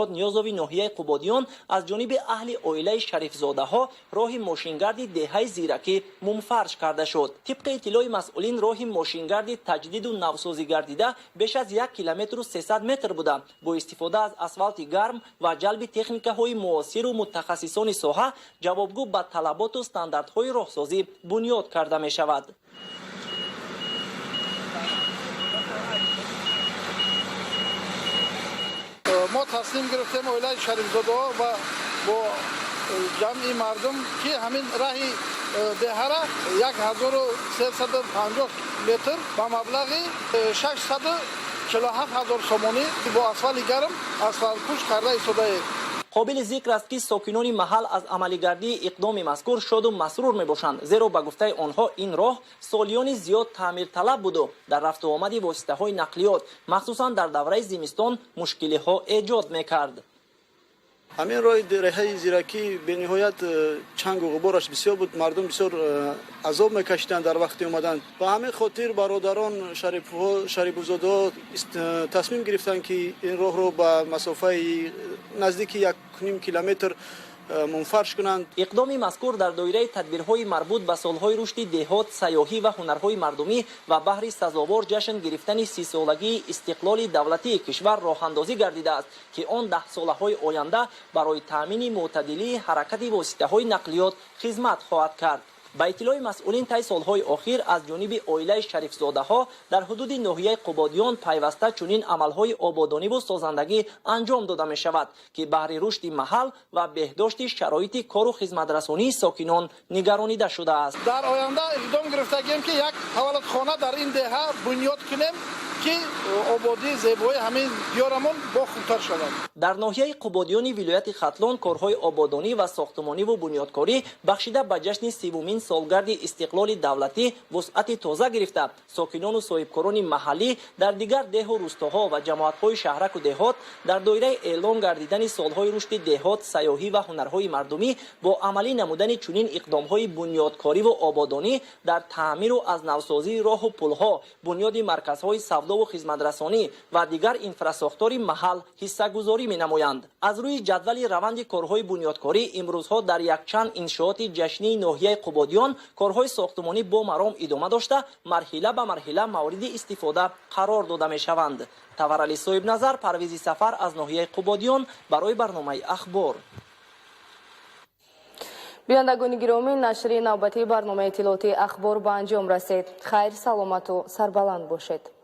نیازوی ناحیه قبادیان از جانب اهل عائله شریفزاده‌ها راه ماشینگرد دهه زیرکی منفرش کرده شد. طبق اطلاع مسئولین راه ماشینگرد تجدید و نوسازی گردیده بیش از 1 کیلومتر و 300 متر بوده. با استفاده از اسفالت گرم و جلب تکنیک‌های معاصر و متخصصان ساحه جوابگو به طلبات و استانداردهای راهسازی بنیاد کرده می شود. ما تصمیم گرفتیم عائله شریفزاده‌ها و با جمعی مردم که همین راهی دهه را 1350 متر با مبلغ 647,000 سومانی با اسفالت گرم اسفالت پوش کرده ایستاده. قابل ذکر است که ساکنان محل از عملیگردی اقدام مذکور شاد و مسرور میباشند، زیرا به گفته آنها این راه سالیان زیاد تعمیر طلب بود و در رفت و آمد واسطه های نقلیات مخصوصا در دوره زمستان مشکلی ها ایجاد میکرد. همین راه دره زیرکی به نهایت چنگ و غبارش بسیار بود، مردم بسیار عذاب میکشیدند در وقتی اومدن. با همین خاطر برادران شریف‌زاده تصمیم گرفتند که این راه رو به مسافه نزدیک 1.5 کیلومتر منفرش کنند. اقدام مذکور در دایره تدبیرهای مربوط به سالهای رشد دهات، سیاحی و هنرهای مردمی و بهر سزاوار جشن گرفتن 30 سالگی استقلال دولتی کشور راه اندازی گردیده است که آن 10 سالهای آینده برای تامین معتدلی حرکت واسطه‌های نقلیات خدمت خواهد کرد. با اطلاع مسئولین طی سالهای اخیر از جانب عائله شریفزاده‌ها در حدود ناحیه قبادیان پیوسته چنین عملهای آبادانی و سازندگی انجام داده می شود که بهر رشد محل و بهداشت شرایط کار و خدمترسانی ساکنان نگرانیده شده است. در آینده اقدام گرفتیم که یک حوالتخانه در این دهه بنیاد کنیم که آبادی زیبایی همین دیارمون با خوبتر شود. در ناحیه قبادیان ولایت ختلان کارهای آبادانی و ساختمانی و بنیادکاری بخشیده به جشن 30مین سالگرد استقلال دولتی وسعت تازه گرفته. ساکنان و صاحبکاران محلی در دیگر ده و روستاها و جماعت‌های شهرک و دهات در دایره اعلام گردیدن سالهای رشد دهات، سیاحی و هنرهای مردمی با عملی نمودن چنین اقدام‌های بنیادکاری و آبادانی در تعمیر و از نوسازی راه و پل‌ها، بنیاد مرکزهای سودا و خدمترسانی و دیگر انفراستراکچور محل حصه گذاری می نمایند. از روی جدول روند کارهای بنیادکاری امروزها در یک چند انشاءات جشنی ناحیه قبادیان کارهای ساختمانی با مرام ادامه داشته مرحله به مرحله مورد استفاده قرار داده می شوند. تورعلی صاحب نظر، پرویز سفر از ناحیه قبادیان برای برنامه اخبار. بینندگان گرامی، نشر نوبتی برنامه اطلاعاتی اخبار به انجام رسید. خیر، سلامت و سربلند باشید.